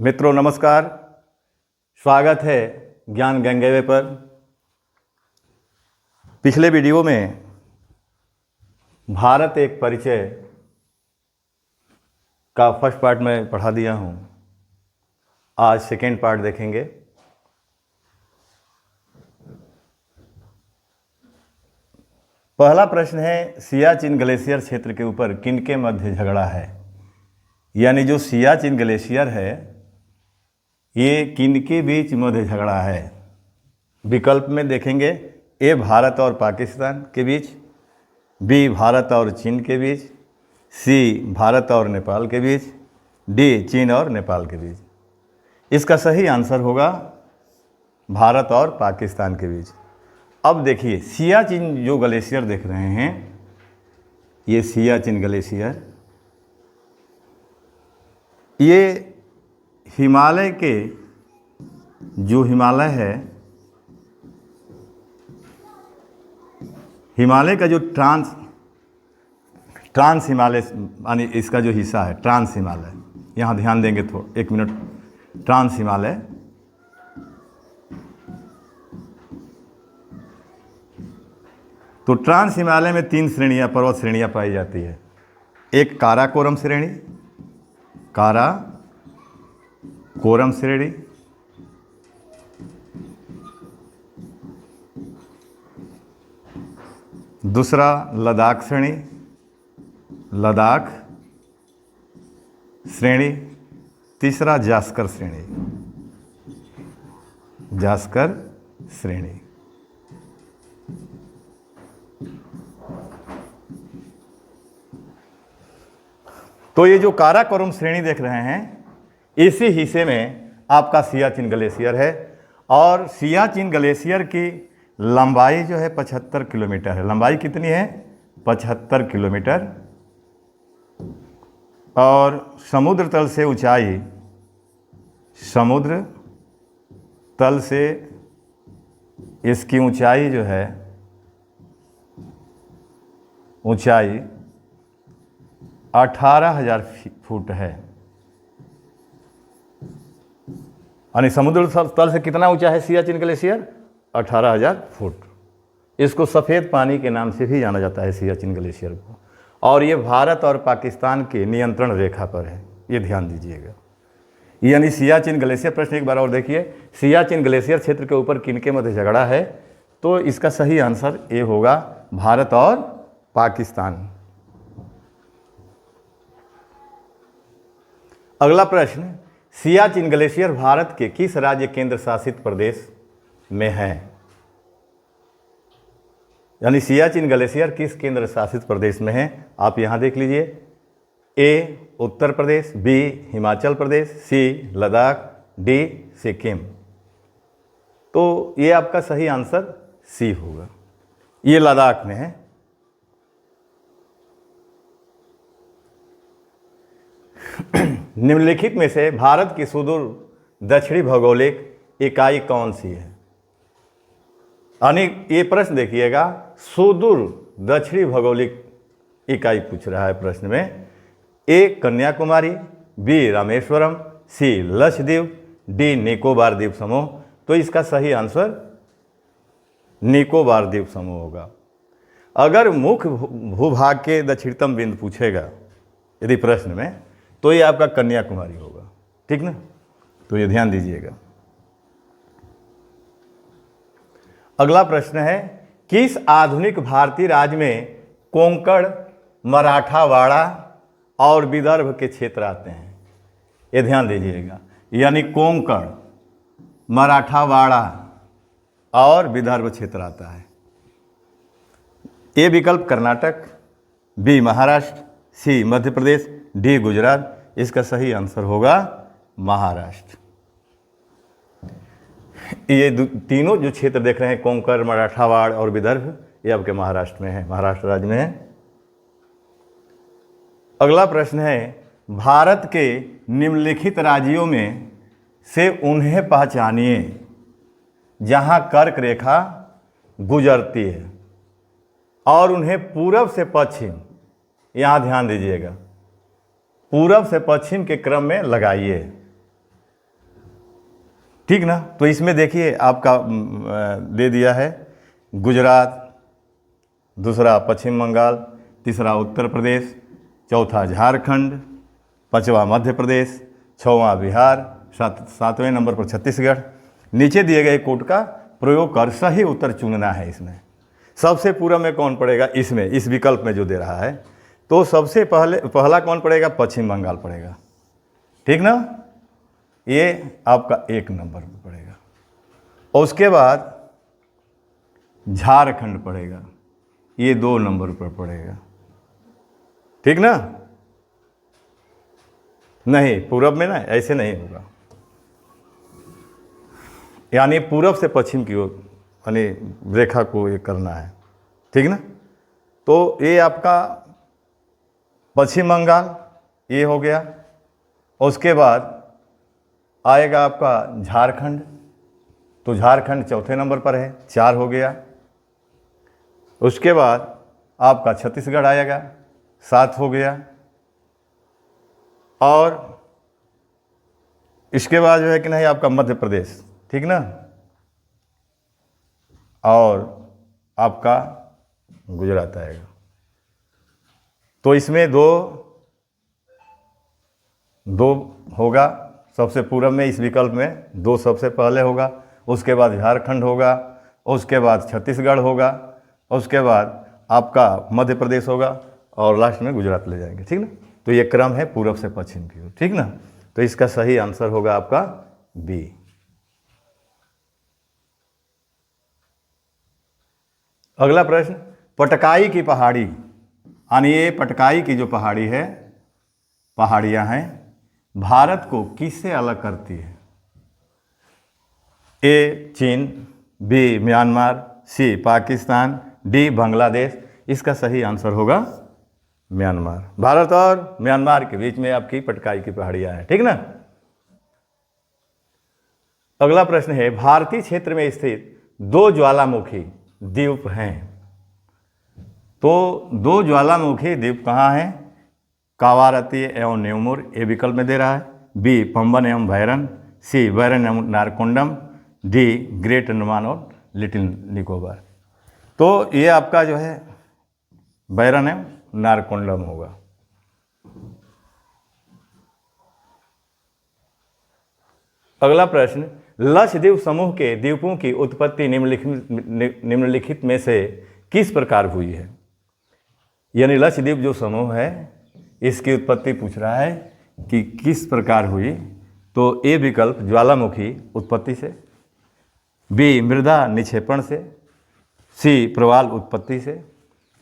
मित्रों नमस्कार। स्वागत है ज्ञान गंगेवे पर। पिछले वीडियो में भारत एक परिचय का फर्स्ट पार्ट में पढ़ा दिया हूँ। आज सेकेंड पार्ट देखेंगे। पहला प्रश्न है, सियाचिन ग्लेशियर क्षेत्र के ऊपर किनके मध्य झगड़ा है। यानी जो सियाचिन ग्लेशियर है ये किनके बीच मध्य झगड़ा है। विकल्प में देखेंगे, ए भारत और पाकिस्तान के बीच, बी भारत और चीन के बीच, सी भारत और नेपाल के बीच, डी चीन और नेपाल के बीच। इसका सही आंसर होगा भारत और पाकिस्तान के बीच। अब देखिए, सियाचिन जो ग्लेशियर देख रहे हैं, ये सियाचिन ग्लेशियर, ये हिमालय के जो हिमालय है, हिमालय का जो ट्रांस हिमालय यानी इसका जो हिस्सा है ट्रांस हिमालय, यहाँ ध्यान देंगे थोड़ा एक मिनट। ट्रांस हिमालय तो ट्रांस हिमालय में 3 श्रेणियाँ पर्वत श्रेणियाँ पाई जाती है। एक काराकोरम श्रेणी, काराकोरम श्रेणी, दूसरा लद्दाख श्रेणी, लद्दाख श्रेणी, तीसरा जास्कर श्रेणी, जास्कर श्रेणी। तो ये जो काराकोरम श्रेणी देख रहे हैं, इसी हिस्से में आपका सियाचिन ग्लेशियर है। और सियाचिन ग्लेशियर की लंबाई जो है 75 किलोमीटर है। लंबाई कितनी है? 75 किलोमीटर। और समुद्र तल से ऊंचाई, समुद्र तल से इसकी ऊंचाई जो है, ऊंचाई 18,000 फुट है। यानी समुद्र तल से कितना ऊंचा है सियाचिन ग्लेशियर? 18,000 फुट। इसको सफ़ेद पानी के नाम से भी जाना जाता है सियाचिन ग्लेशियर को। और ये भारत और पाकिस्तान के नियंत्रण रेखा पर है, ये ध्यान दीजिएगा। यानी सियाचिन ग्लेशियर, प्रश्न एक बार और देखिए, सियाचिन ग्लेशियर क्षेत्र के ऊपर किनके मध्य झगड़ा है? तो इसका सही आंसर ए होगा, भारत और पाकिस्तान। अगला प्रश्न, सियाचिन ग्लेशियर भारत के किस राज्य केंद्र शासित प्रदेश में है? यानी सियाचिन ग्लेशियर किस केंद्र शासित प्रदेश में है? आप यहां देख लीजिए, ए उत्तर प्रदेश, बी हिमाचल प्रदेश, सी लद्दाख, डी सिक्किम। तो ये आपका सही आंसर सी होगा, ये लद्दाख में है। निम्नलिखित में से भारत की सुदूर दक्षिणी भौगोलिक इकाई कौन सी है? यानी ये प्रश्न देखिएगा, सुदूर दक्षिणी भौगोलिक इकाई पूछ रहा है प्रश्न में। ए कन्याकुमारी, बी रामेश्वरम, सी लक्षद्वीप, डी निकोबार द्वीप समूह। तो इसका सही आंसर निकोबार द्वीप समूह होगा। अगर मुख्य भूभाग के दक्षिणतम बिंदु पूछेगा यदि प्रश्न में, तो ये आपका कन्याकुमारी होगा, ठीक ना? तो ये ध्यान दीजिएगा। अगला प्रश्न है, किस आधुनिक भारतीय राज्य में कोंकण, मराठावाड़ा और विदर्भ के क्षेत्र आते हैं? ये ध्यान दीजिएगा। यानी कोंकण, मराठावाड़ा और विदर्भ क्षेत्र आता है। ए विकल्प कर्नाटक, बी महाराष्ट्र, सी मध्य प्रदेश, डी गुजरात। इसका सही आंसर होगा महाराष्ट्र। ये तीनों जो क्षेत्र देख रहे हैं, कोंकण, मराठावाड़ और विदर्भ, ये आपके महाराष्ट्र में है, महाराष्ट्र राज्य में है। अगला प्रश्न है, भारत के निम्नलिखित राज्यों में से उन्हें पहचानिए जहां कर्क रेखा गुजरती है और उन्हें पूरब से पश्चिम, यहाँ ध्यान दीजिएगा, पूरब से पश्चिम के क्रम में लगाइए। ठीक ना। तो इसमें देखिए आपका दे दिया है गुजरात, दूसरा पश्चिम बंगाल, तीसरा उत्तर प्रदेश, चौथा झारखंड, पांचवा मध्य प्रदेश, छठवां बिहार, सातवें नंबर पर छत्तीसगढ़। नीचे दिए गए कोड का प्रयोग कर सही उत्तर चुनना है। इसमें सबसे पूर्व में कौन पड़ेगा, इसमें इस विकल्प में जो दे रहा है, तो सबसे पहला कौन पड़ेगा, पश्चिम बंगाल पड़ेगा। ठीक ना, ये आपका 1 नंबर पर पड़ेगा। और उसके बाद झारखंड पड़ेगा, ये 2 नंबर पर पड़ेगा। ठीक ना, नहीं पूरब में ना ऐसे नहीं होगा, यानी पूरब से पश्चिम की ओर यानी रेखा को ये करना है। ठीक ना, तो ये आपका पश्चिम बंगाल ये हो गया। और उसके बाद आएगा आपका झारखंड, तो झारखंड चौथे नंबर पर है, 4 हो गया। उसके बाद आपका छत्तीसगढ़ आएगा, 7 हो गया। और इसके बाद जो है कि नहीं आपका मध्य प्रदेश, ठीक ना, और आपका गुजरात आएगा। तो इसमें दो होगा, सबसे पूर्व में इस विकल्प में 2 सबसे पहले होगा, उसके बाद झारखंड होगा, उसके बाद छत्तीसगढ़ होगा, उसके बाद आपका मध्य प्रदेश होगा, और लास्ट में गुजरात ले जाएंगे। ठीक ना, तो ये क्रम है पूर्व से पश्चिम की ओर। ठीक ना, तो इसका सही आंसर होगा आपका बी। अगला प्रश्न, पटकाई की पहाड़ी, यानी ये पटकाई की जो पहाड़ी है, पहाड़ियां हैं, भारत को किससे अलग करती है? ए चीन, बी म्यांमार, सी पाकिस्तान, डी बांग्लादेश। इसका सही आंसर होगा म्यांमार। भारत और म्यांमार के बीच में आपकी पटकाई की पहाड़ियां हैं। ठीक ना। अगला प्रश्न है, भारतीय क्षेत्र में स्थित 2 ज्वालामुखी द्वीप हैं, तो 2 ज्वालामुखी द्वीप कहाँ हैं? कावारती एवं न्यूमुर, ये विकल्प में दे रहा है। बी पंबन एवं भैरन, सी बैरन एवं नारकोंडम, डी ग्रेट अंडमान और लिटिल निकोबार। तो ये आपका जो है बैरन एवं नारकोंडम होगा। अगला प्रश्न, लक्षद्वीप समूह के द्वीपों की उत्पत्ति निम्नलिखित में से किस प्रकार हुई है? यानी लक्षद्वीप जो समूह है इसकी उत्पत्ति पूछ रहा है कि किस प्रकार हुई, तो ए विकल्प ज्वालामुखी उत्पत्ति से, बी मृदा निक्षेपण से, सी प्रवाल उत्पत्ति से,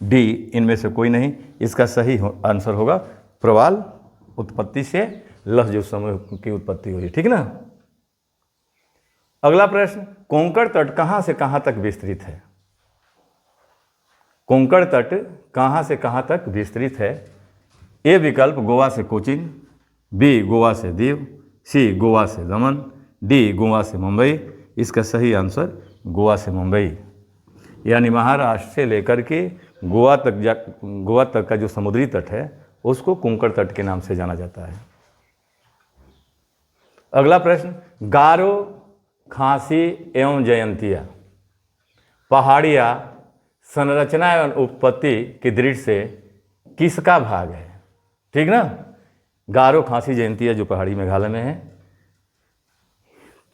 डी इनमें से कोई नहीं। इसका सही आंसर होगा प्रवाल उत्पत्ति से लक्षद्वीप समूह की उत्पत्ति हुई। ठीक ना। अगला प्रश्न, कोंकण तट कहां से कहां तक विस्तृत है? कोंकण तट कहां से कहां तक विस्तृत है? ए विकल्प गोवा से कोचीन, बी गोवा से दीव, सी गोवा से दमन, डी गोवा से मुंबई। इसका सही आंसर गोवा से मुंबई, यानी महाराष्ट्र से लेकर के गोवा तक का जो समुद्री तट है उसको कोंकण तट के नाम से जाना जाता है। अगला प्रश्न, गारो, खासी एवं जयंतिया पहाड़ियाँ संरचना एवं उत्पत्ति की दृष्टि से किसका भाग है? ठीक ना। गारो, खासी, जयंतिया जो पहाड़ी मेघालय में है,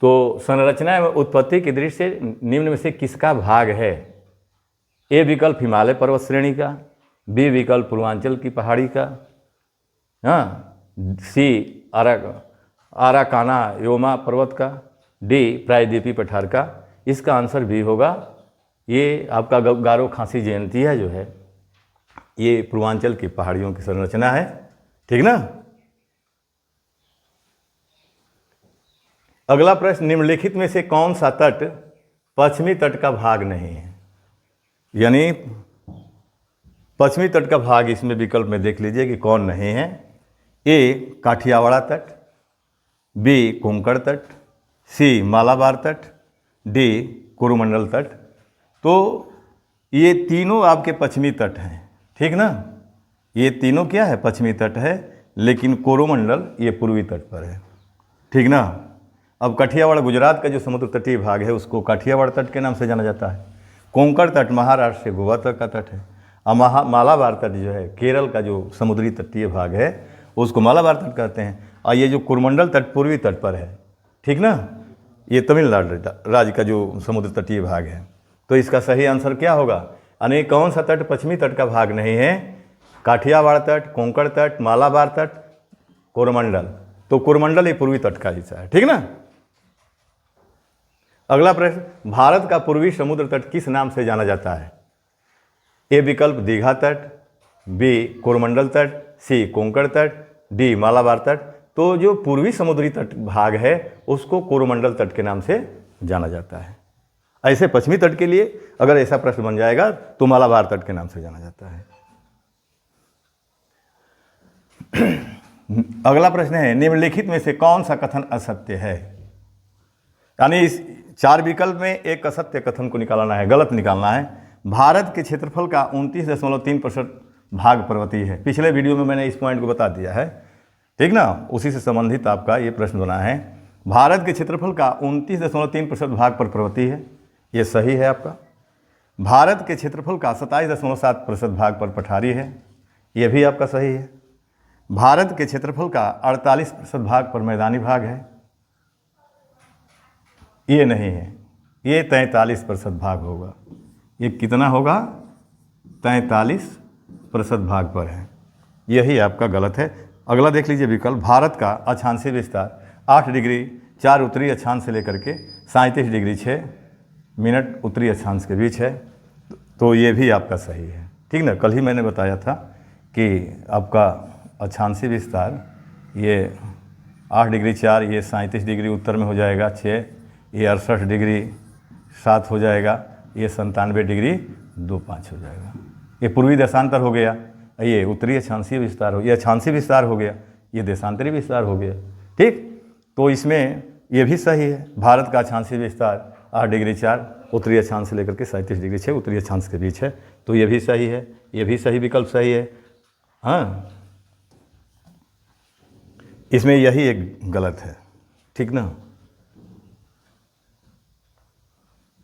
तो संरचना एवं उत्पत्ति की दृष्टि से निम्न में से किसका भाग है? ए विकल्प हिमालय पर्वत श्रेणी का, बी विकल्प पूर्वांचल की पहाड़ी का, हाँ, सी आराकाना योमा पर्वत का, डी प्रायद्वीपीय पठार का। इसका आंसर भी होगा ये आपका गारो, खासी, जयंतिया जो है ये पूर्वांचल की पहाड़ियों की संरचना है। ठीक ना। अगला प्रश्न, निम्नलिखित में से कौन सा तट पश्चिमी तट का भाग नहीं है? यानी पश्चिमी तट का भाग इसमें विकल्प में देख लीजिए कि कौन नहीं है। ए काठियावाड़ तट, बी कोंकण तट, सी मालाबार तट, डी कोरोमंडल तट। तो ये तीनों आपके पश्चिमी तट हैं। ठीक ना, ये तीनों क्या है? पश्चिमी तट है, लेकिन कोरोमंडल ये पूर्वी तट पर है। ठीक ना। अब काठियावाड़ गुजरात का जो समुद्र तटीय भाग है उसको काठियावाड़ तट के नाम से जाना जाता है। कोंकण तट महाराष्ट्र से गोवा तक का तट है। और मालाबार तट जो है केरल का जो समुद्री तटीय भाग है उसको मालाबार तट कहते हैं। और ये जो कुरमंडल तट पूर्वी तट पर है, ठीक ना, ये तमिलनाडु राज्य का जो समुद्र तटीय भाग है। तो इसका सही आंसर क्या होगा? यानी कौन सा तट पश्चिमी तट का भाग नहीं है? काठियावाड़ तट, कोंकण तट, मालाबार तट, कोरमंडल। तो कोरमंडल ये पूर्वी तट का हिस्सा है, ठीक ना। अगला प्रश्न, भारत का पूर्वी समुद्र तट किस नाम से जाना जाता है? ए विकल्प दीघा तट, बी कोरमंडल तट, सी कोंकण तट, डी मालाबार तट। तो जो पूर्वी समुद्री तट भाग है उसको कोरमंडल तट के नाम से जाना जाता है। ऐसे पश्चिमी तट के लिए अगर ऐसा प्रश्न बन जाएगा तो मालाबार तट के नाम से जाना जाता है। अगला प्रश्न है, निम्नलिखित में से कौन सा कथन असत्य है? यानी इस 4 विकल्प में एक असत्य कथन को निकालना है, गलत निकालना है। भारत के क्षेत्रफल का 29.3% भाग पर्वतीय है। पिछले वीडियो में मैंने इस पॉइंट को बता दिया है, ठीक ना, उसी से संबंधित आपका ये प्रश्न बना है। भारत के क्षेत्रफल का 29.3% भाग पर पर्वतीय है, ये सही है आपका। भारत के क्षेत्रफल का 27.7% भाग पर पठारी है, ये भी आपका सही है। भारत के क्षेत्रफल का 48% भाग पर मैदानी भाग है, ये नहीं है, ये 43% भाग होगा। ये कितना होगा? 43% भाग पर है, यही आपका गलत है। अगला देख लीजिए विकल्प, भारत का अक्षांशीय विस्तार 8 डिग्री 4 उत्तरी अक्षांश से लेकर के 37 डिग्री 6 मिनट उत्तरी अक्षांश के बीच है, तो ये भी आपका सही है, ठीक ना। कल ही मैंने बताया था कि आपका अक्षांशीय विस्तार ये 8 डिग्री 4, ये 37 डिग्री उत्तर में हो जाएगा 6, ये 68 डिग्री 7 हो जाएगा, ये 97 डिग्री 25 हो जाएगा। ये पूर्वी देशांतर हो गया, ये उत्तरी अक्षांशीय विस्तार हो, ये अक्षांशीय विस्तार हो गया, ये देशांतरी विस्तार हो गया, ठीक। तो इसमें ये भी सही है, भारत का अक्षांशीय विस्तार 8 डिग्री 4 उत्तरी अक्षांश से लेकर के 37 डिग्री 6 उत्तरी अक्षांश के बीच है, तो ये भी सही है, ये भी सही विकल्प सही है। हाँ, इसमें यही एक गलत है, ठीक ना।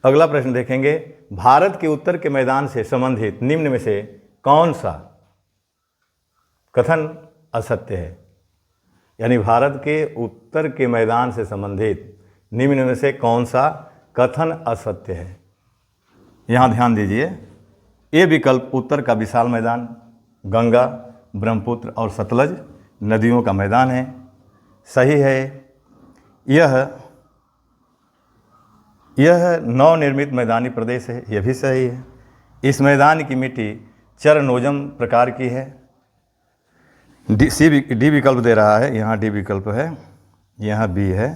अगला प्रश्न देखेंगे, भारत के उत्तर के मैदान से संबंधित निम्न में से कौन सा कथन असत्य है? यानी भारत के उत्तर के मैदान से संबंधित निम्न में से कौन सा कथन असत्य है? यहाँ ध्यान दीजिए, ये विकल्प उत्तर का विशाल मैदान गंगा, ब्रह्मपुत्र और सतलज नदियों का मैदान है, सही है। यह नवनिर्मित मैदानी प्रदेश है, यह भी सही है। इस मैदान की मिट्टी चरनोजम प्रकार की है। डी विकल्प दे रहा है, यहाँ डी विकल्प है, यहाँ बी है,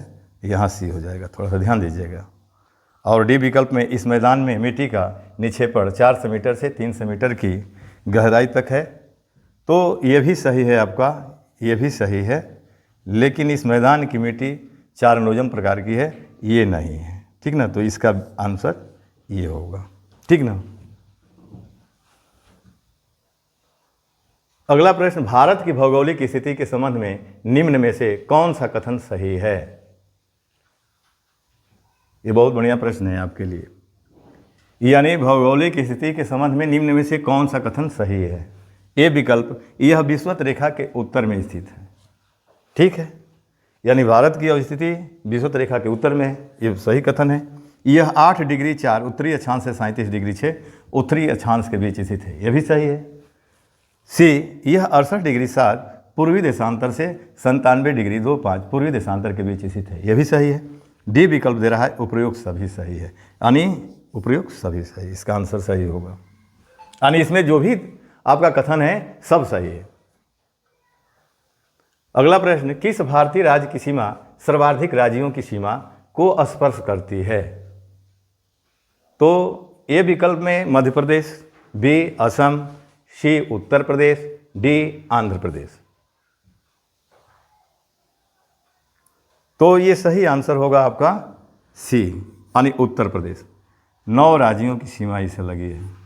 यहाँ सी हो जाएगा, थोड़ा सा ध्यान दीजिएगा। और डी विकल्प में इस मैदान में मिट्टी का निक्षेपण 400 मीटर से 300 मीटर की गहराई तक है, तो ये भी सही है आपका, ये भी सही है। लेकिन इस मैदान की मिट्टी चारनोजम प्रकार की है, ये नहीं है, ठीक ना। तो इसका आंसर ये होगा, ठीक ना। अगला प्रश्न, भारत की भौगोलिक स्थिति के संबंध में निम्न में से कौन सा कथन सही है? ये बहुत बढ़िया प्रश्न है आपके लिए। यानी भौगोलिक स्थिति के संबंध में निम्न में से कौन सा कथन सही है? ए विकल्प, यह विषुवत रेखा के उत्तर में स्थित है, ठीक है। यानी भारत की स्थिति विषुवत रेखा के उत्तर में है, ये सही कथन है। यह 8 डिग्री 4 उत्तरी अक्षांश से 37 डिग्री 6 उत्तरी अक्षांश के बीच स्थित है, यह भी सही है। सी, यह 68 डिग्री 7 पूर्वी देशांतर से 97 डिग्री 25 पूर्वी देशांतर के बीच स्थित है, यह भी सही है। डी विकल्प दे रहा है उपयुक्त सभी सही है, यानी उपयुक्त सभी सही, इसका आंसर सही होगा। यानी इसमें जो भी आपका कथन है सब सही है। अगला प्रश्न, किस भारतीय राज्य की सीमा सर्वाधिक राज्यों की सीमा को स्पर्श करती है? तो ए विकल्प में मध्य प्रदेश, बी असम, सी उत्तर प्रदेश, डी आंध्र प्रदेश। तो ये सही आंसर होगा आपका सी, यानी उत्तर प्रदेश। 9 राज्यों की सीमा इसे लगी है।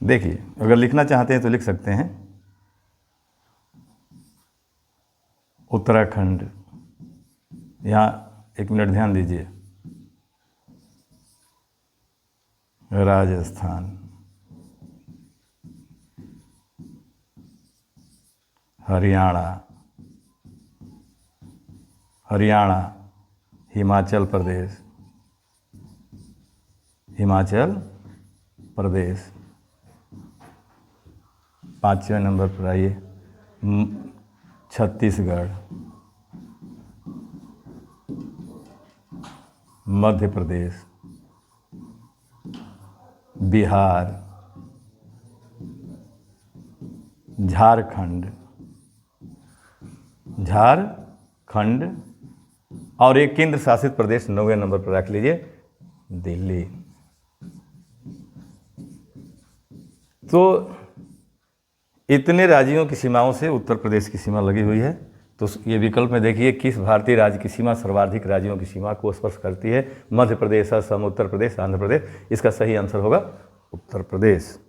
देखिए, अगर लिखना चाहते हैं तो लिख सकते हैं उत्तराखंड। यहाँ 1 मिनट ध्यान दीजिए, राजस्थान, हरियाणा, हिमाचल प्रदेश, प्रदेश। 5वें नंबर पर आइए छत्तीसगढ़, मध्य प्रदेश, बिहार, झारखंड, और एक केंद्र शासित प्रदेश 9वें नंबर पर रख लीजिए, दिल्ली। तो इतने राज्यों की सीमाओं से उत्तर प्रदेश की सीमा लगी हुई है। तो ये विकल्प में देखिए, किस भारतीय राज्य की सीमा सर्वाधिक राज्यों की सीमा को स्पर्श करती है? मध्य प्रदेश, असम, उत्तर प्रदेश, आंध्र प्रदेश। इसका सही आंसर होगा उत्तर प्रदेश।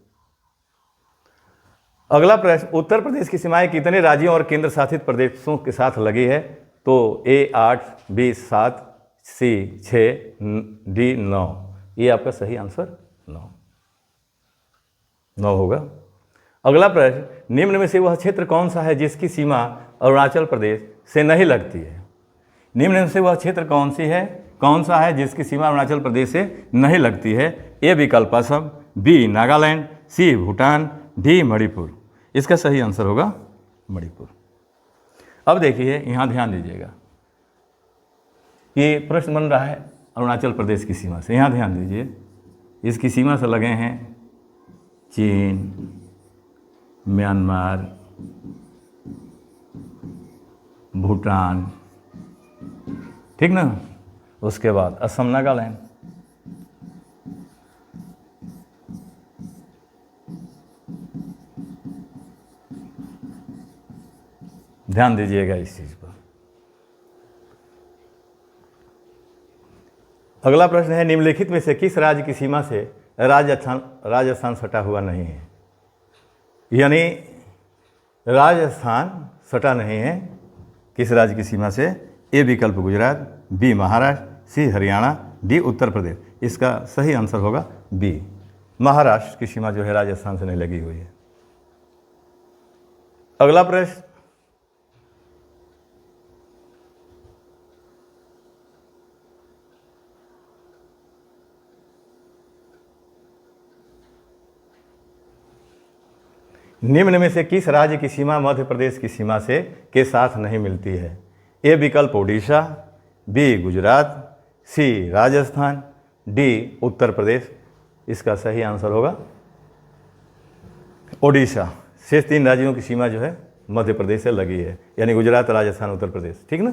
अगला प्रश्न, उत्तर प्रदेश की सीमाएं कितने राज्यों और केंद्र शासित प्रदेशों के साथ लगी है? तो ए 8, बी 7, सी 6, डी 9। ये आपका सही आंसर 9 होगा। अगला प्रश्न, निम्न में से वह क्षेत्र कौन सा है जिसकी सीमा अरुणाचल प्रदेश से नहीं लगती है? निम्न में से वह क्षेत्र कौन सा है जिसकी सीमा अरुणाचल प्रदेश से नहीं लगती है? ए विकल्प असम, बी नागालैंड, सी भूटान, डी मणिपुर। इसका सही आंसर होगा मणिपुर। अब देखिए, यहाँ ध्यान दीजिएगा, ये प्रश्न बन रहा है अरुणाचल प्रदेश की सीमा से। यहाँ ध्यान दीजिए, इसकी सीमा से लगे हैं चीन, म्यांमार, भूटान, ठीक ना। उसके बाद असम, नागालैंड। ध्यान दीजिएगा इस चीज पर। अगला प्रश्न है, निम्नलिखित में से किस राज्य की सीमा से राजस्थान सटा हुआ नहीं है? यानी राजस्थान सटा नहीं है किस राज्य की सीमा से? ए विकल्प गुजरात, बी महाराष्ट्र, सी हरियाणा, डी उत्तर प्रदेश। इसका सही आंसर होगा बी, महाराष्ट्र की सीमा जो है राजस्थान से नहीं लगी हुई है। अगला प्रश्न, निम्न में से किस राज्य की सीमा मध्य प्रदेश की सीमा से के साथ नहीं मिलती है? ए विकल्प ओडिशा, बी गुजरात, सी राजस्थान, डी उत्तर प्रदेश। इसका सही आंसर होगा ओडिशा। शेष 3 राज्यों की सीमा जो है मध्य प्रदेश से लगी है, यानी गुजरात, राजस्थान, उत्तर प्रदेश, ठीक ना।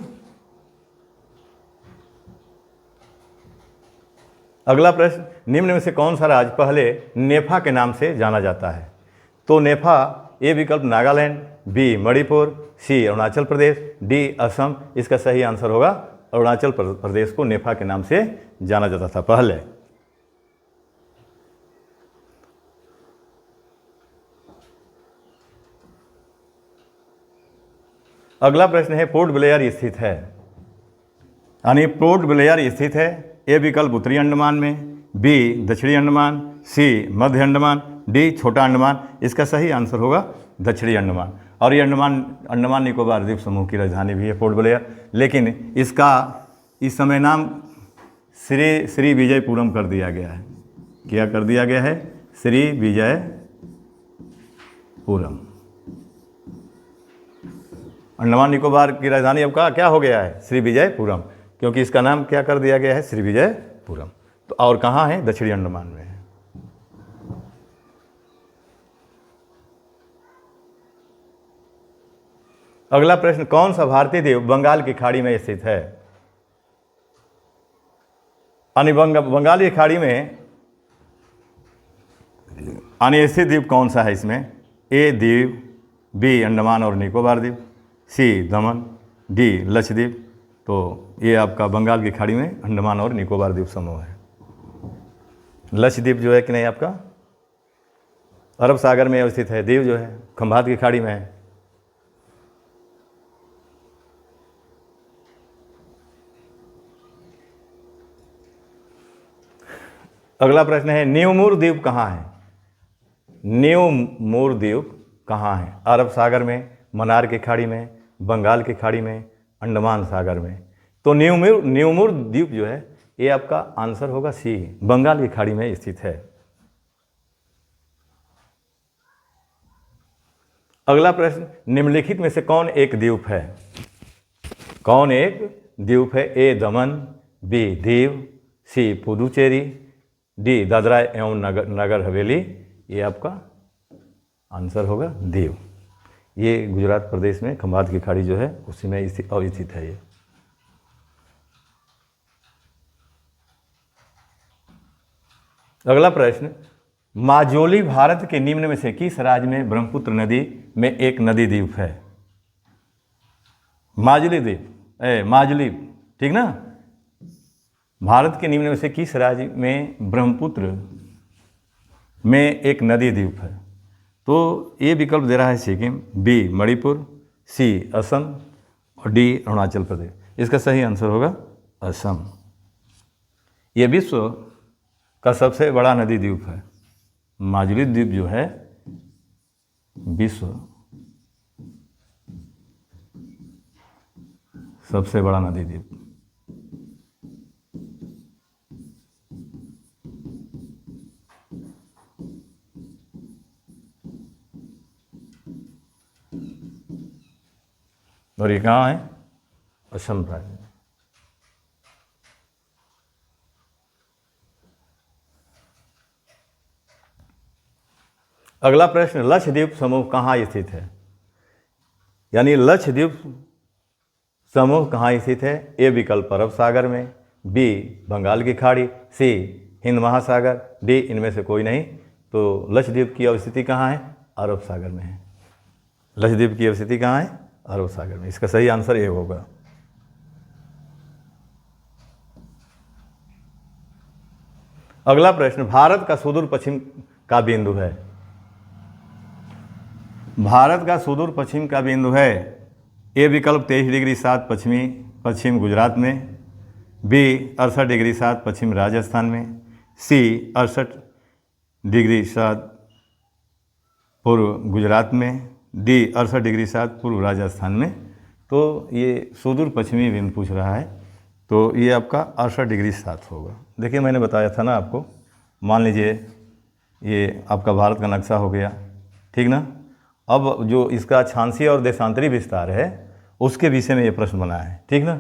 अगला प्रश्न, निम्न में से कौन सा राज्य पहले नेफा के नाम से जाना जाता है? तो नेफा, ए विकल्प नागालैंड, बी मणिपुर, सी अरुणाचल प्रदेश, डी असम। इसका सही आंसर होगा अरुणाचल प्रदेश को नेफा के नाम से जाना जाता था पहले। अगला प्रश्न है, पोर्ट ब्लेयर स्थित है, यानी पोर्ट ब्लेयर स्थित है। ए विकल्प उत्तरी अंडमान में, बी दक्षिणी अंडमान, सी मध्य अंडमान, डी छोटा अंडमान। इसका सही आंसर होगा दक्षिणी अंडमान। और ये अंडमान निकोबार द्वीप समूह की राजधानी भी है पोर्ट ब्लेयर, लेकिन इसका इस समय नाम श्री विजयपुरम कर दिया गया है। क्या कर दिया गया है? श्री विजयपुरम। अंडमान निकोबार की राजधानी अब का क्या हो गया है? श्री विजयपुरम, क्योंकि इसका नाम क्या कर दिया गया है? श्री विजयपुरम। तो और कहाँ है? दक्षिणी अंडमान में है। अगला प्रश्न, कौन सा भारतीय द्वीप बंगाल की खाड़ी में स्थित है? बंगाल की खाड़ी में स्थित द्वीप कौन सा है इसमें? ए द्वीप, बी अंडमान और निकोबार द्वीप, सी दमन, डी लक्षद्वीप। तो ये आपका बंगाल की खाड़ी में अंडमान और निकोबार द्वीप समूह है। लक्षद्वीप जो है कि नहीं आपका अरब सागर में अवस्थित है। दीव जो है खंभात की खाड़ी में है। अगला प्रश्न है न्यूमूर द्वीप कहाँ है? न्यूमूर द्वीप कहाँ है? अरब सागर में, मन्नार की खाड़ी में, बंगाल की खाड़ी में, अंडमान सागर में। तो न्यूमूर द्वीप जो है ये आपका आंसर होगा सी, बंगाल की खाड़ी में स्थित है। अगला प्रश्न निम्नलिखित में से कौन एक द्वीप है? कौन एक द्वीप है? ए दमन, बी दीव, सी पुदुचेरी, डी दादरा एवं नगर हवेली। ये आपका आंसर होगा दीव। ये गुजरात प्रदेश में खंभात की खाड़ी जो है उसी में अवस्थित है ये। अगला प्रश्न माजुली भारत के निम्न में से किस राज्य में ब्रह्मपुत्र नदी में एक नदी द्वीप है? माजुली द्वीप, माजुली, ठीक ना। भारत के निम्न में से किस राज्य में ब्रह्मपुत्र में एक नदी द्वीप है? तो ये विकल्प दे रहा है सिक्किम, बी मणिपुर, सी असम और डी अरुणाचल प्रदेश। इसका सही आंसर होगा असम। ये विश्व का सबसे बड़ा नदी द्वीप है। माजुली द्वीप जो है विश्व सबसे बड़ा नदी द्वीप। और ये कहाँ है? असम राज्य में। अगला प्रश्न लक्षद्वीप समूह कहाँ स्थित है? यानी लक्षद्वीप समूह कहाँ स्थित है? ए विकल्प अरब सागर में, बी बंगाल की खाड़ी, सी हिंद महासागर, डी इनमें से कोई नहीं। तो लक्षद्वीप की अवस्थिति कहाँ है? अरब सागर में है। लक्षद्वीप की अवस्थिति कहाँ है? अरब सागर में। इसका सही आंसर ए होगा। अगला प्रश्न भारत का सुदूर पश्चिम का बिंदु है। भारत का सुदूर पश्चिम का बिंदु है। ए विकल्प 23 डिग्री 7 पश्चिम गुजरात में, बी 68 डिग्री 7 पश्चिम राजस्थान में, सी 68 डिग्री 7 पूर्व गुजरात में, डी 68 डिग्री 7 पूर्व राजस्थान में। तो ये सुदूर पश्चिमी बिंदु पूछ रहा है, तो ये आपका 68 डिग्री 7 होगा। देखिए मैंने बताया था ना आपको, मान लीजिए ये आपका भारत का नक्शा हो गया, ठीक ना। अब जो इसका अक्षांशीय और देशांतरी विस्तार है उसके विषय में ये प्रश्न बना है, ठीक ना।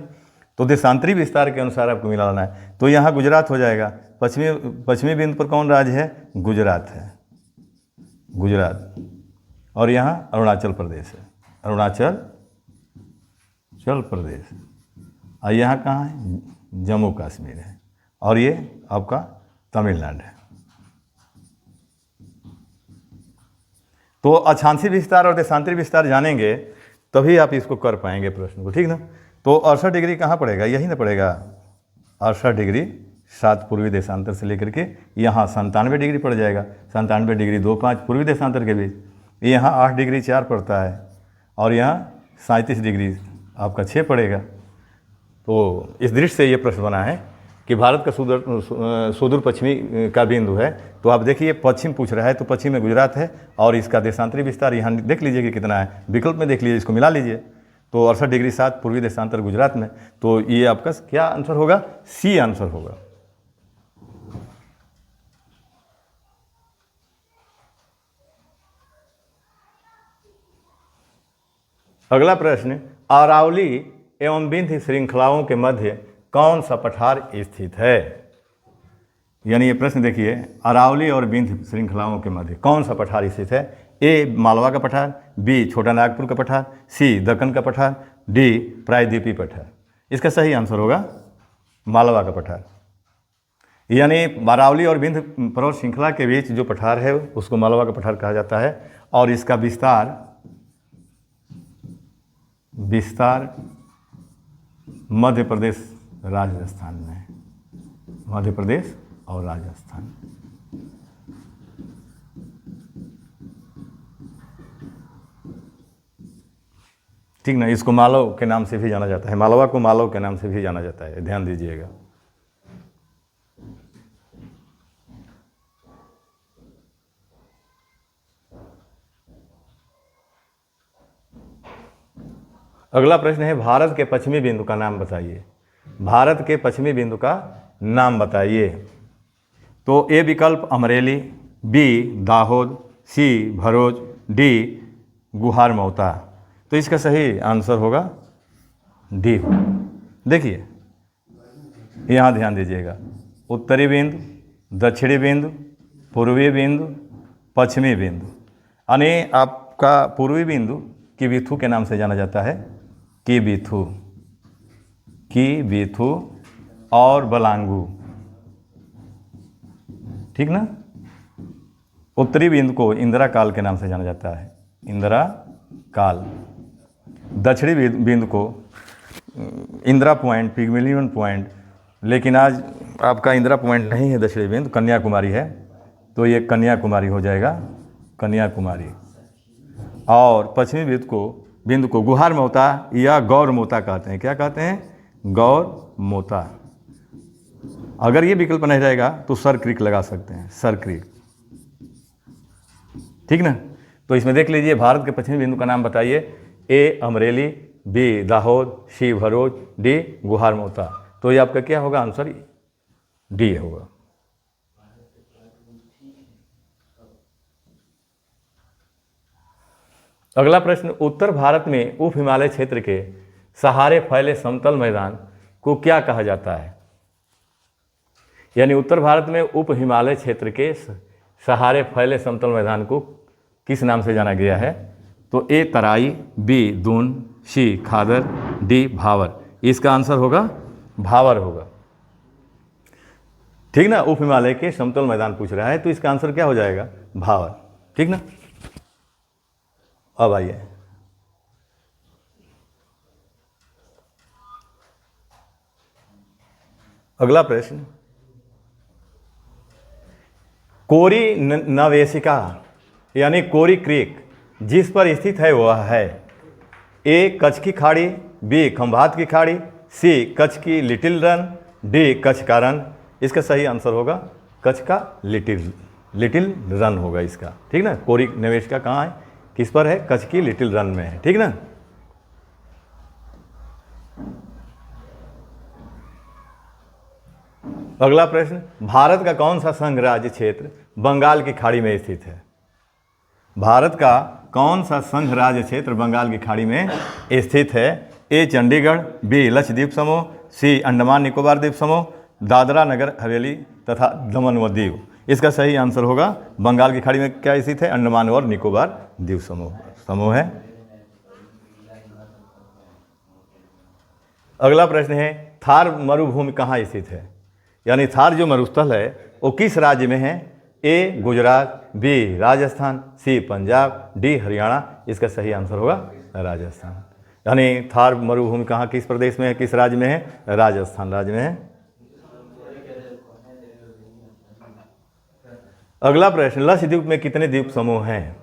तो देशांतरी विस्तार के अनुसार आपको मिलाना है। तो यहाँ गुजरात हो जाएगा। पश्चिमी बिंदु पर कौन राज्य है? गुजरात है, गुजरात। और यहाँ अरुणाचल प्रदेश है, अरुणाचल प्रदेश। और यहाँ कहाँ है? जम्मू कश्मीर है। और ये आपका तमिलनाडु है। तो अक्षांशीय विस्तार और देशांतरी विस्तार जानेंगे तभी आप इसको कर पाएंगे प्रश्न को, ठीक ना। तो 68 डिग्री कहाँ पड़ेगा? यही ना पड़ेगा। 68 डिग्री 7 पूर्वी देशांतर से लेकर के यहाँ 97 डिग्री पड़ जाएगा। 97 डिग्री 25 पूर्वी देशांतर के बीच। यहाँ 8 डिग्री 4 पड़ता है और यहाँ 37 डिग्री आपका 6 पड़ेगा। तो इस दृष्टि से ये प्रश्न बना है कि भारत का सुदूर पश्चिमी का बिंदु है। तो आप देखिए पश्चिम पूछ रहा है, तो पश्चिम में गुजरात है और इसका देशांतरी विस्तार यहाँ देख लीजिए कि कितना है, विकल्प में देख लीजिए, इसको मिला लीजिए। तो 68 डिग्री 7 पूर्वी देशांतर गुजरात में। तो ये आपका क्या आंसर होगा? सी आंसर होगा। अगला प्रश्न अरावली एवं विंध्य श्रृंखलाओं के मध्य कौन सा पठार स्थित है? यानी ये प्रश्न देखिए, अरावली और विंध्य श्रृंखलाओं के मध्य कौन सा पठार स्थित है? ए मालवा का पठार, बी छोटा नागपुर का पठार, सी दक्कन का पठार, डी प्रायद्वीपीय पठार। इसका सही आंसर होगा मालवा का पठार। यानी अरावली और विंध्य पर्वत श्रृंखला के बीच जो पठार है उसको मालवा का पठार कहा जाता है। और इसका विस्तार मध्य प्रदेश राजस्थान में है। मध्य प्रदेश और राजस्थान। ठीक ना। इसको मालव के नाम से भी जाना जाता है, मालवा को मालव के नाम से भी जाना जाता है, ध्यान दीजिएगा। अगला प्रश्न है भारत के पश्चिमी बिंदु का नाम बताइए। भारत के पश्चिमी बिंदु का नाम बताइए। तो ए विकल्प अमरेली, बी दाहोद, सी भरोज, डी गुहार मौता। तो इसका सही आंसर होगा डी। देखिए यहाँ ध्यान दीजिएगा, उत्तरी बिंदु, दक्षिणी बिंदु, पूर्वी बिंदु, पश्चिमी बिंदु। यानी आपका पूर्वी बिंदु किबिथु के नाम से जाना जाता है, किबिथु, किबिथु और बलांगू, ठीक ना। उत्तरी बिंदु को इंदिरा काल के नाम से जाना जाता है, इंदिरा काल। दक्षिणी बिंदु को इंदिरा पॉइंट, पिग्मलियन पॉइंट, लेकिन आज आपका इंदिरा पॉइंट नहीं है दक्षिणी बिंदु, कन्याकुमारी है, तो ये कन्याकुमारी हो जाएगा, कन्याकुमारी। और पश्चिमी बिंदु को गुहार मोता या गौर मोता कहते हैं। क्या कहते हैं? गौर मोता। अगर ये विकल्प नहीं रहेगा तो सर क्रीक लगा सकते हैं, सर क्रीक, ठीक ना। तो इसमें देख लीजिए, भारत के पश्चिमी बिंदु का नाम बताइए। ए अमरेली, बी दाहोद, सी भरोज, डी गुहार मोता। तो ये आपका क्या होगा आंसर? डी होगा। अगला प्रश्न, उत्तर भारत में उप हिमालय क्षेत्र के सहारे फैले समतल मैदान को क्या कहा जाता है? यानी उत्तर भारत में उप हिमालय क्षेत्र के सहारे फैले समतल मैदान को किस नाम से जाना गया है? तो ए तराई, बी दून, सी खादर, डी भावर। इसका आंसर होगा भावर होगा, ठीक ना। उप हिमालय के समतल मैदान पूछ रहा है तो इसका आंसर क्या हो जाएगा? भावर, ठीक ना। अब आइए अगला प्रश्न, कोरी नवेशिका यानी कोरी क्रीक जिस पर स्थित है वह है? ए कच्छ की खाड़ी, बी खंभात की खाड़ी, सी कच्छ की लिटिल रन, डी कच्छ का रन। इसका सही आंसर होगा कच्छ का लिटिल रन होगा इसका, ठीक ना। कोरी नवेशिका कहाँ है, किस पर है? कच्छ की लिटिल रन में है, ठीक ना। अगला प्रश्न, भारत का कौन सा संघ राज्य क्षेत्र बंगाल की खाड़ी में स्थित है? भारत का कौन सा संघ राज्य क्षेत्र बंगाल की खाड़ी में स्थित है? ए चंडीगढ़, बी लक्षद्वीप समूह, सी अंडमान निकोबार द्वीप समूह, दादरा नगर हवेली तथा दमन व दीव। इसका सही आंसर होगा बंगाल की खाड़ी में क्या स्थित है? अंडमान और निकोबार द्वीप समूह है। अगला प्रश्न है, थार मरुभूमि कहाँ स्थित है? यानी थार जो मरुस्थल है वो किस राज्य में है? ए गुजरात, बी राजस्थान, सी पंजाब, डी हरियाणा। इसका सही आंसर होगा राजस्थान। यानी थार मरुभूमि कहाँ, किस प्रदेश में है, किस राज्य में है? राजस्थान राज्य में है। अगला प्रश्न, लक्षद्वीप में कितने द्वीप समूह हैं?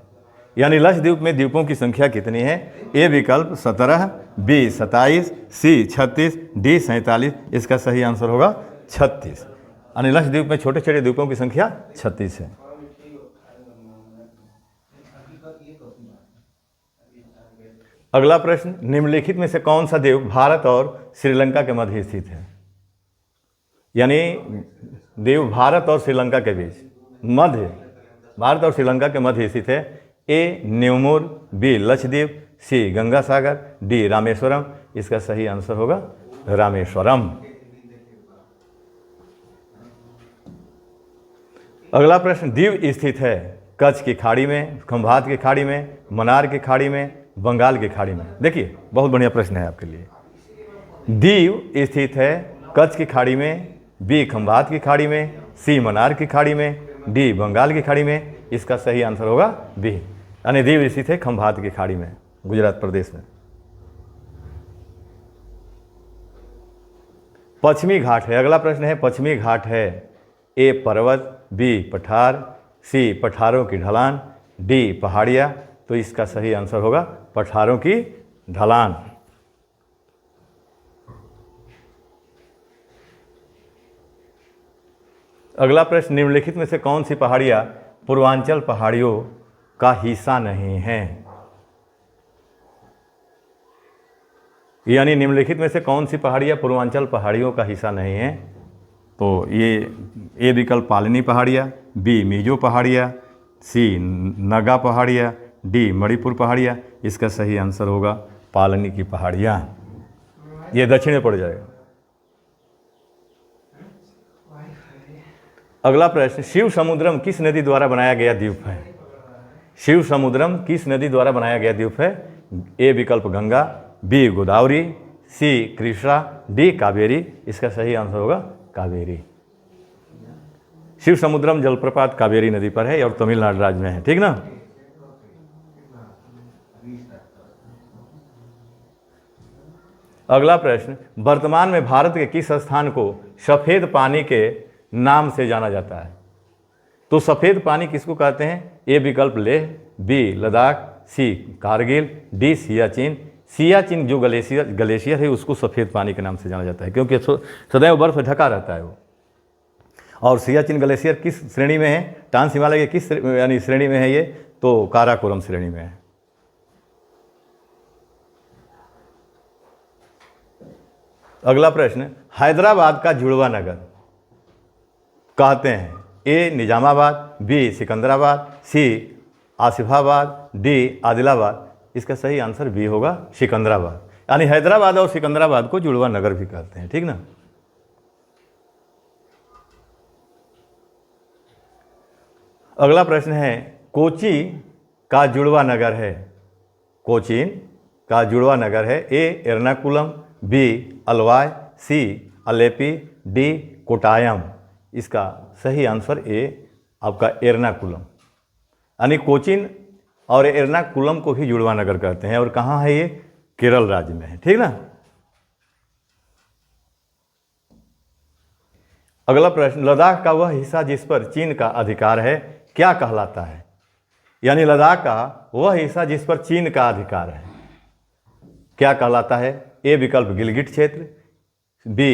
यानी लक्षद्वीप में द्वीपों की संख्या कितनी है? ए विकल्प 17, बी 27, सी 36, डी 47। इसका सही आंसर होगा 36। यानी लक्षद्वीप में छोटे छोटे द्वीपों की संख्या 36 है। अगला प्रश्न, निम्नलिखित में से कौन सा द्वीप भारत और श्रीलंका के मध्य स्थित है? यानी द्वीप भारत और श्रीलंका के बीच मध्य, भारत और श्रीलंका के मध्य स्थित है। ए न्यूमूर, बी लक्षद्वीप, सी गंगा सागर, डी रामेश्वरम। इसका सही आंसर होगा रामेश्वरम। अगला प्रश्न, द्वीप स्थित है कच्छ की खाड़ी में, खंभात की खाड़ी में, मन्नार की खाड़ी में, बंगाल की खाड़ी में। देखिए बहुत बढ़िया प्रश्न है आपके लिए। द्वीप स्थित है कच्छ की खाड़ी में, बी खंभात की खाड़ी में, सी मन्नार की खाड़ी में, डी बंगाल की खाड़ी में। इसका सही आंसर होगा बी, यानी द्वीप स्थित है खंभात की खाड़ी में, गुजरात प्रदेश में। पश्चिमी घाट है, अगला प्रश्न है पश्चिमी घाट है। ए पर्वत, बी पठार, सी पठारों की ढलान, डी पहाड़ियाँ। तो इसका सही आंसर होगा पठारों की ढलान। अगला प्रश्न, निम्नलिखित में से कौन सी पहाड़ियाँ पूर्वांचल पहाड़ियों का हिस्सा नहीं है? यानी निम्नलिखित में से कौन सी पहाड़ियाँ पूर्वांचल पहाड़ियों का हिस्सा नहीं है? तो ये ए विकल्प पालनी पहाड़ियाँ, बी मिजो पहाड़ियाँ, सी नगा पहाड़ियाँ, डी मणिपुर पहाड़ियाँ। इसका सही आंसर होगा पालनी की पहाड़ियाँ। ये दक्षिण में पड़ जाएगा। अगला प्रश्न, शिव समुद्रम किस नदी द्वारा बनाया गया द्वीप है? शिव समुद्रम किस नदी द्वारा बनाया गया द्वीप है? ए विकल्प गंगा, बी गोदावरी, सी कृष्णा, डी कावेरी। इसका सही आंसर होगा कावेरी। शिव समुद्रम जलप्रपात कावेरी नदी पर है और तमिलनाडु राज्य में है, ठीक ना। अगला प्रश्न, वर्तमान में भारत के किस स्थान को सफेद पानी के नाम से जाना जाता है? तो सफेद पानी किसको कहते हैं? ए विकल्प लेह, बी लद्दाख, सी कारगिल, डी सियाचिन। सियाचिन जो ग्लेशियर है उसको सफ़ेद पानी के नाम से जाना जाता है क्योंकि सदैव बर्फ ढका रहता है वो। और सियाचिन ग्लेशियर किस श्रेणी में है? ट्रांस हिमालय के किस यानी श्रेणी में है ये? तो काराकोरम श्रेणी में है। अगला प्रश्न, हैदराबाद का जुड़वा नगर कहते हैं? ए निजामाबाद, बी सिकंदराबाद, सी आसिफाबाद, डी आदिलाबाद। इसका सही आंसर बी होगा सिकंदराबाद। यानी हैदराबाद और सिकंदराबाद को जुड़वा नगर भी कहते हैं, ठीक ना। अगला प्रश्न है, कोची का जुड़वा नगर है? कोचीन का जुड़वा नगर है? ए एर्नाकुलम, बी अलवाय, सी अलेपी, डी कोटायम। इसका सही आंसर ए आपका एर्नाकुलम। यानी कोचीन और एर्नाकुलम को ही जुड़वा नगर कहते हैं। और कहाँ है ये? केरल राज्य में है, ठीक ना। अगला प्रश्न, लद्दाख का वह हिस्सा जिस पर चीन का अधिकार है क्या कहलाता है? यानी लद्दाख का वह हिस्सा जिस पर चीन का अधिकार है क्या कहलाता है? ए विकल्प गिलगिट क्षेत्र, बी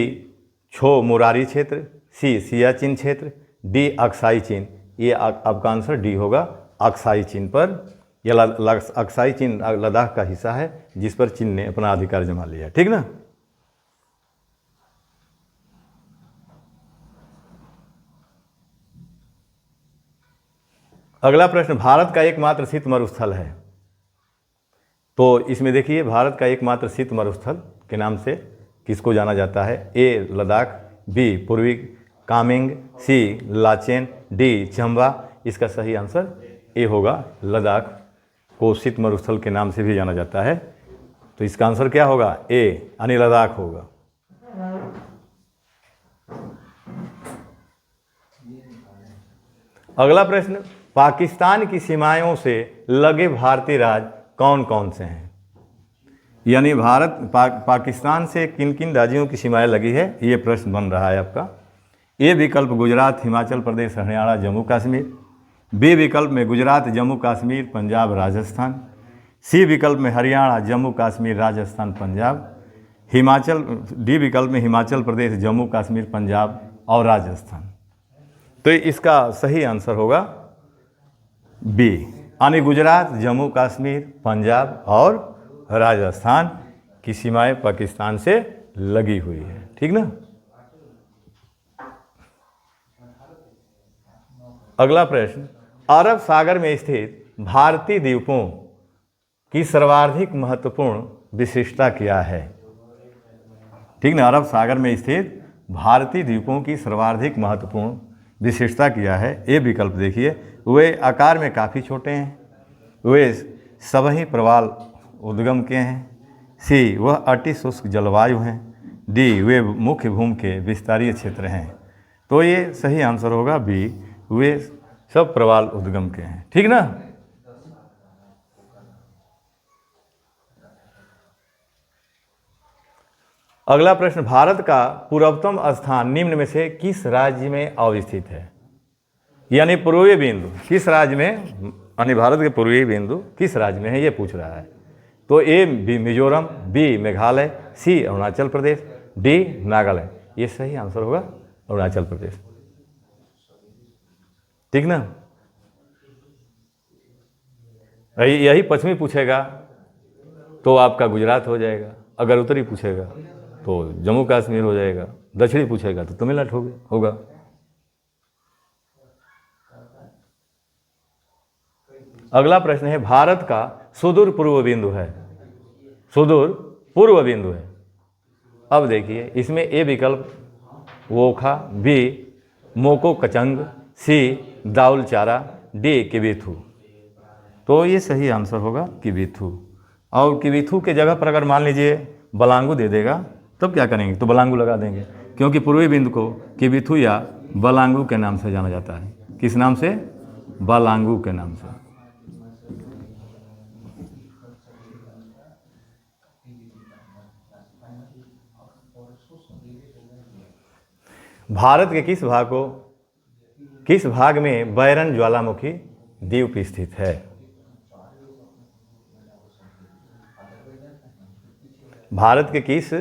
छो मोरारी क्षेत्र, सी सियाचिन क्षेत्र, डी अक्साई चीन। ये आपका आंसर डी होगा अक्साई चीन पर। यह अक्साई चीन लद्दाख का हिस्सा है जिस पर चीन ने अपना अधिकार जमा लिया, ठीक ना। अगला प्रश्न, भारत का एकमात्र शीत मरुस्थल है? तो इसमें देखिए भारत का एकमात्र शीत मरुस्थल के नाम से किसको जाना जाता है? ए लद्दाख, बी पूर्वी कामेंग, सी लाचेन, डी चंबा। इसका सही आंसर ए होगा लद्दाख को शीत मरुस्थल के नाम से भी जाना जाता है। तो इसका आंसर क्या होगा? ए यानी लद्दाख होगा। अगला प्रश्न, पाकिस्तान की सीमाओं से लगे भारतीय राज्य कौन कौन से हैं? यानी पाकिस्तान से किन किन राज्यों की सीमाएं लगी है, ये प्रश्न बन रहा है आपका। ए विकल्प गुजरात, हिमाचल प्रदेश, हरियाणा, जम्मू कश्मीर, बी विकल्प में गुजरात, जम्मू कश्मीर, पंजाब, राजस्थान, सी विकल्प में हरियाणा, जम्मू कश्मीर, राजस्थान, पंजाब, डी विकल्प में हिमाचल प्रदेश, जम्मू कश्मीर, पंजाब और राजस्थान। तो इसका सही आंसर होगा बी यानी गुजरात, जम्मू कश्मीर, पंजाब और राजस्थान की सीमाएं पाकिस्तान से लगी हुई है, ठीक ना। अगला प्रश्न, अरब सागर में स्थित भारतीय द्वीपों की सर्वाधिक महत्वपूर्ण विशिष्टता क्या है? ठीक ना, अरब सागर में स्थित भारतीय द्वीपों की सर्वाधिक महत्वपूर्ण विशेषता क्या है? ये विकल्प देखिए, वे आकार में काफ़ी छोटे हैं, वे सभी प्रवाल उद्गम के हैं, सी वह अति शुष्क जलवायु हैं, डी वे मुख्य भूमि के विस्तारीय क्षेत्र हैं। तो ये सही आंसर होगा बी, वे सब प्रवाल उद्गम के हैं, ठीक ना। अगला प्रश्न, भारत का पूर्वतम स्थान निम्न में से किस राज्य में अवस्थित है? यानी पूर्वी बिंदु किस राज्य में, यानी भारत के पूर्वी बिंदु किस राज्य में है, ये पूछ रहा है। तो ए मिजोरम, बी मेघालय, सी अरुणाचल प्रदेश, डी नागालैंड। ये सही आंसर होगा अरुणाचल प्रदेश। ठीक ना। यही पश्चिमी पूछेगा तो आपका गुजरात हो जाएगा, अगर उत्तरी पूछेगा तो जम्मू कश्मीर हो जाएगा, दक्षिणी पूछेगा तो तमिलनाडु होगा। अगला प्रश्न है, भारत का सुदूर पूर्व बिंदु है, सुदूर पूर्व बिंदु है। अब देखिए इसमें ए विकल्प वोखा, बी मोकोकचंग, सी दाउलचारा, डी किबिथु। तो ये सही आंसर होगा किबिथु। और किबिथु के जगह पर अगर मान लीजिए बलांगू दे देगा तब क्या करेंगे, तो बलांगू लगा देंगे, क्योंकि पूर्वी बिंदु को किबिथु या बलांगू के नाम से जाना जाता है। किस नाम से? बलांगू के नाम से। भारत के किस भाग में बैरन ज्वालामुखी द्वीप स्थित है? भारत के किस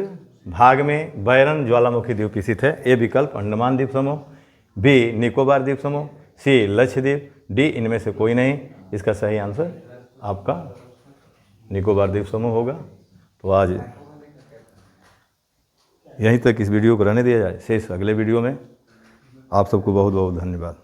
भाग में बैरन ज्वालामुखी द्वीप स्थित है? ए विकल्प अंडमान द्वीप समूह, बी निकोबार द्वीप समूह, सी लक्षद्वीप, डी इनमें से कोई नहीं। इसका सही आंसर आपका निकोबार द्वीप समूह होगा। तो आज यहीं तक इस वीडियो को रहने दिया जाए, शेष अगले वीडियो में। आप सबको बहुत बहुत धन्यवाद।